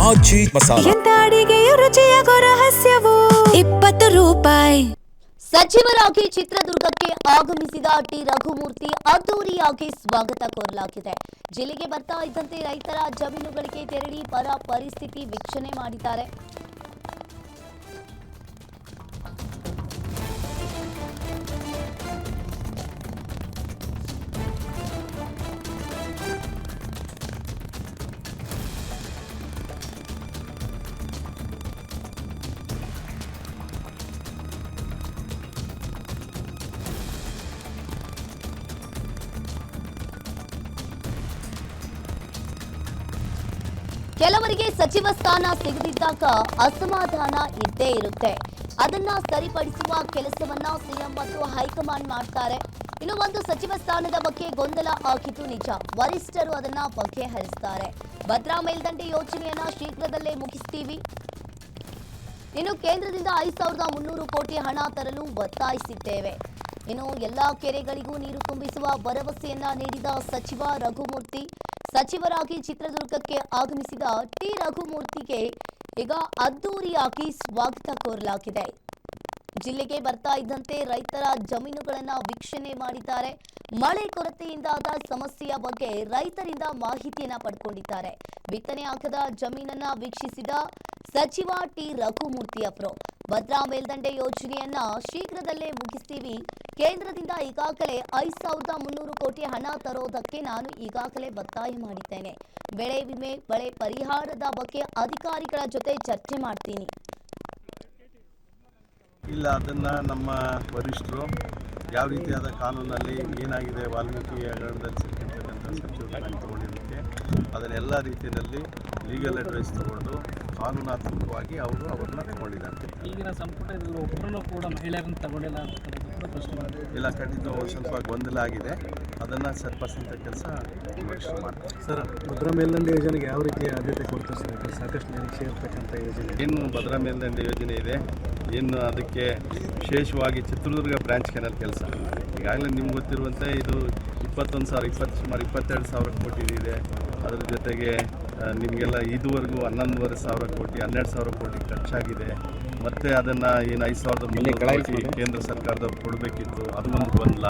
ಆಚಿ ಮಸಾಲ ಎಂತ ಅಡಿಗೆಯ ರುಚಿಯಾಗೋ ರಹಸ್ಯವು 20 ರೂಪಾಯಿ. ಸಚಿವರಾಗಿ ಚಿತ್ರದುರ್ಗಕ್ಕೆ ಆಗಮಿಸಿದ ಟಿ ರಘುಮೂರ್ತಿ ಅದ್ದೂರಿಯಾಗಿ ಸ್ವಾಗತ ಕೋರಲಾಗಿದೆ. ಜಿಲ್ಲೆಗೆ ಬರ್ತಾ ಇದ್ದಂತೆ ರೈತರ ಜಮೀನುಗಳಿಗೆ ತೆರಳಿ ಬರ ಪರಿಸ್ಥಿತಿ ವೀಕ್ಷಣೆ ಮಾಡಿದ್ದಾರೆ. ಕೆಲವರಿಗೆ ಸಚಿವ ಸ್ಥಾನ ಸಿಗದಿದ್ದಾಗ ಅಸಮಾಧಾನ ಇದ್ದೇ ಇರುತ್ತೆ. ಅದನ್ನ ಸರಿಪಡಿಸುವ ಕೆಲಸವನ್ನ ಸಿಎಂ ಮತ್ತು ಹೈಕಮಾಂಡ್ ಮಾಡ್ತಾರೆ. ಇನ್ನು ಒಂದು ಸಚಿವ ಸ್ಥಾನದ ಬಗ್ಗೆ ಗೊಂದಲ ಆಗಿದ್ದು ನಿಜ. ವರಿಷ್ಠರು ಅದನ್ನ ಬಗೆಹರಿಸ್ತಾರೆ. ಭದ್ರಾ ಮೇಲ್ದಂಡೆ ಯೋಜನೆಯನ್ನ ಶೀಘ್ರದಲ್ಲೇ ಮುಗಿಸ್ತೀವಿ. ಇನ್ನು ಕೇಂದ್ರದಿಂದ 5300 ಕೋಟಿ ಹಣ ತರಲು ಒತ್ತಾಯಿಸಿದ್ದೇವೆ. ಇನ್ನು ಎಲ್ಲಾ ಕೆರೆಗಳಿಗೂ ನೀರು ತುಂಬಿಸುವ ಭರವಸೆಯನ್ನ ನೀಡಿದ ಸಚಿವ ರಘುಮೂರ್ತಿ. ಸಚಿವರಾಗಿ ಚಿತ್ರದುರ್ಗಕ್ಕೆ ಆಗಮಿಸಿದ ಟಿ ರಘುಮೂರ್ತಿಗೆ ಈಗ ಅದ್ದೂರಿಯಾಗಿ ಸ್ವಾಗತ ಕೋರಲಾಗಿದೆ. ಜಿಲ್ಲೆಗೆ ಬರ್ತಾ ಇದ್ದಂತೆ ರೈತರ ಜಮೀನುಗಳನ್ನ ವೀಕ್ಷಣೆ ಮಾಡಿದ್ದಾರೆ. ಮಳೆ ಕೊರತೆಯಿಂದಾದ ಸಮಸ್ಯೆಯ ಬಗ್ಗೆ ರೈತರಿಂದ ಮಾಹಿತಿಯನ್ನ ಪಡ್ಕೊಂಡಿದ್ದಾರೆ. ಬಿತ್ತನೆ ಆಗದ ಜಮೀನನ್ನ ವೀಕ್ಷಿಸಿದ ಸಚಿವ ಟಿ ರಘುಮೂರ್ತಿ ಅವರು ಭದ್ರಾ ಮೇಲ್ದಂಡೆ ಯೋಜನೆಯನ್ನ ಶೀಘ್ರದಲ್ಲೇ ಮುಗಿಸ್ತೀವಿ. ಕೇಂದ್ರದಿಂದ ಈಗಾಗಲೇ 5300 ಕೋಟಿ ಹಣ ತರೋದಕ್ಕೆ ನಾನು ಈಗಾಗಲೇ ಒತ್ತಾಯ ಮಾಡಿದ್ದೇನೆ. ಬೆಳೆ ವಿಮೆ, ಬೆಳೆ ಪರಿಹಾರದ ಬಗ್ಗೆ ಅಧಿಕಾರಿಗಳ ಜೊತೆ ಚರ್ಚೆ ಮಾಡ್ತೀನಿ. ಇಲ್ಲ, ಅದನ್ನು ನಮ್ಮ ವರಿಷ್ಠರು ಯಾವ ರೀತಿಯಾದ ಕಾನೂನಲ್ಲಿ ಏನಾಗಿದೆ ವಾಲ್ಮೀಕಿ ಹಗರಣದಲ್ಲಿ ಸಿಕ್ಕಿರ್ತಕ್ಕಂಥ ಸಚಿವರನ್ನು ತಗೊಂಡಿದ್ದಕ್ಕೆ ಅದನ್ನೆಲ್ಲ ರೀತಿಯಲ್ಲಿ ಲೀಗಲ್ ಅಡ್ವೈಸ್ ತಗೊಂಡು ಕಾನೂನಾತ್ಮಕವಾಗಿ ಅವ್ರನ್ನ ತಗೊಂಡಿದ್ದಾರೆ. ಈಗಿನ ಸಂಪುಟದಲ್ಲಿ ಒಬ್ಬರನ್ನು ಕೂಡ ಮಹಿಳೆಯರನ್ನು ತಗೊಂಡಿಲ್ಲ ಅಂತ ಪ್ರಶ್ನೆ ಇಲ್ಲ, ಖಂಡಿತ ಒಂದು ಸ್ವಲ್ಪ ಗೊಂದಲ ಆಗಿದೆ. ಅದನ್ನು ಸರಿಪಡಿಸೋಂಥ ಕೆಲಸ ವರಿಷ್ಠರು ಮಾಡ್ತಾರೆ. ಸರ್, ಭದ್ರಾ ಮೇಲ್ದಂಡೆ ಯೋಜನೆಗೆ ಯಾವ ರೀತಿಯ ಆದ್ಯತೆ ಕೊಡ್ತಾರೆ ಸರ್? ಸಾಕಷ್ಟು ನಿರೀಕ್ಷೆ ಇರ್ತಕ್ಕಂಥ ಯೋಜನೆ ಏನು ಭದ್ರಾ ಮೇಲ್ದಂಡೆ ಯೋಜನೆ ಇದೆ, ಏನು ಅದಕ್ಕೆ ವಿಶೇಷವಾಗಿ ಚಿತ್ರದುರ್ಗ ಬ್ರಾಂಚ್ ಕೆನಲ್ ಕೆಲಸ ಈಗಾಗಲೇ ನಿಮ್ಗೆ ಗೊತ್ತಿರುವಂತೆ ಇದು ಸುಮಾರು 22,000 ಕೋಟಿ ಇದೆ. ಅದರ ಜೊತೆಗೆ ನಿಮಗೆಲ್ಲ ಇದುವರೆಗೂ 11,500 ಕೋಟಿ 12,000 ಕೋಟಿ ಖರ್ಚಾಗಿದೆ. ಮತ್ತು ಅದನ್ನು ಏನು 5,300 ಕೋಟಿ ಕೇಂದ್ರ ಸರ್ಕಾರದವ್ರು ಕೊಡಬೇಕಿತ್ತು, ಅದು ಒಂದು ಗೊಂದಲ.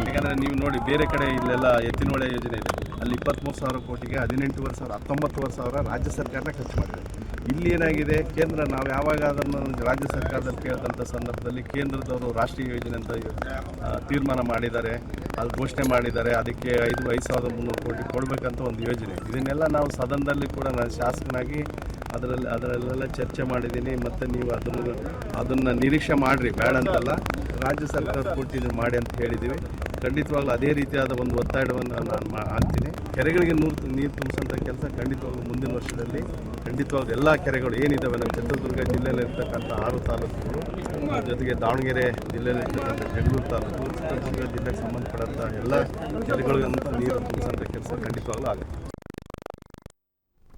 ಯಾಕಂದರೆ ನೀವು ನೋಡಿ ಬೇರೆ ಕಡೆ ಇಲ್ಲೆಲ್ಲ ಎತ್ತಿನಹೊಳೆ ಯೋಜನೆ ಇದೆ, ಅಲ್ಲಿ 23,000 ಕೋಟಿಗೆ 18,500 19,000 ರಾಜ್ಯ ಸರ್ಕಾರನೇ ಖರ್ಚು ಮಾಡಿದೆ. ಇಲ್ಲಿ ಏನಾಗಿದೆ, ಕೇಂದ್ರ ನಾವು ಯಾವಾಗ ಅದನ್ನು ರಾಜ್ಯ ಸರ್ಕಾರದಲ್ಲಿ ಕೇಳಿದಂಥ ಸಂದರ್ಭದಲ್ಲಿ ಕೇಂದ್ರದವರು ರಾಷ್ಟ್ರೀಯ ಯೋಜನೆ ಅಂತ ತೀರ್ಮಾನ ಮಾಡಿದ್ದಾರೆ, ಅದು ಘೋಷಣೆ ಮಾಡಿದ್ದಾರೆ. ಅದಕ್ಕೆ 5,300 ಕೋಟಿ ಕೊಡಬೇಕಂತ ಒಂದು ಯೋಜನೆ. ಇದನ್ನೆಲ್ಲ ನಾವು ಸದನದಲ್ಲಿ ಕೂಡ ನಾನು ಶಾಸಕನಾಗಿ ಅದರಲ್ಲೆಲ್ಲ ಚರ್ಚೆ ಮಾಡಿದ್ದೀನಿ. ಮತ್ತು ನೀವು ಅದನ್ನು ನಿರೀಕ್ಷೆ ಮಾಡಿರಿ, ಬೇಡ ಅಂತಲ್ಲ, ರಾಜ್ಯ ಸರ್ಕಾರ ಕೊಟ್ಟಿದ್ದು ಮಾಡಿ ಅಂತ ಹೇಳಿದ್ದೀವಿ. ಖಂಡಿತವಾಗ್ಲೂ ಅದೇ ರೀತಿಯಾದ ಒಂದು ಒತ್ತಡವನ್ನು ನಾನು ಹಾಕ್ತೀನಿ. ಕೆರೆಗಳಿಗೆ ನೀರು ತುಂಬಿಸೋಂಥ ಕೆಲಸ ಖಂಡಿತವಾಗ್ಲೂ ಮುಂದಿನ ವರ್ಷದಲ್ಲಿ ಖಂಡಿತವಾಗ್ಲೂ ಎಲ್ಲ ಕೆರೆಗಳು ಏನಿದ್ದಾವೆ ನಮ್ಮ ಚಿತ್ರದುರ್ಗ ಜಿಲ್ಲೆಯಲ್ಲಿರ್ತಕ್ಕಂಥ 6 ತಾಲೂಕುಗಳು, ಜೊತೆಗೆ ದಾವಣಗೆರೆ ಜಿಲ್ಲೆಯಲ್ಲಿರ್ತಕ್ಕಂಥ ಬೆಂಗಳೂರು ತಾಲೂಕು, ಚಿತ್ರದುರ್ಗ ಜಿಲ್ಲೆಗೆ ಸಂಬಂಧಪಟ್ಟಂಥ ಎಲ್ಲ ಕೆರೆಗಳಿಗಂತೂ ನೀರು ತುಂಬಿಸೋಂಥ ಕೆಲಸ ಖಂಡಿತವಾಗ್ಲೂ ಆಗುತ್ತೆ.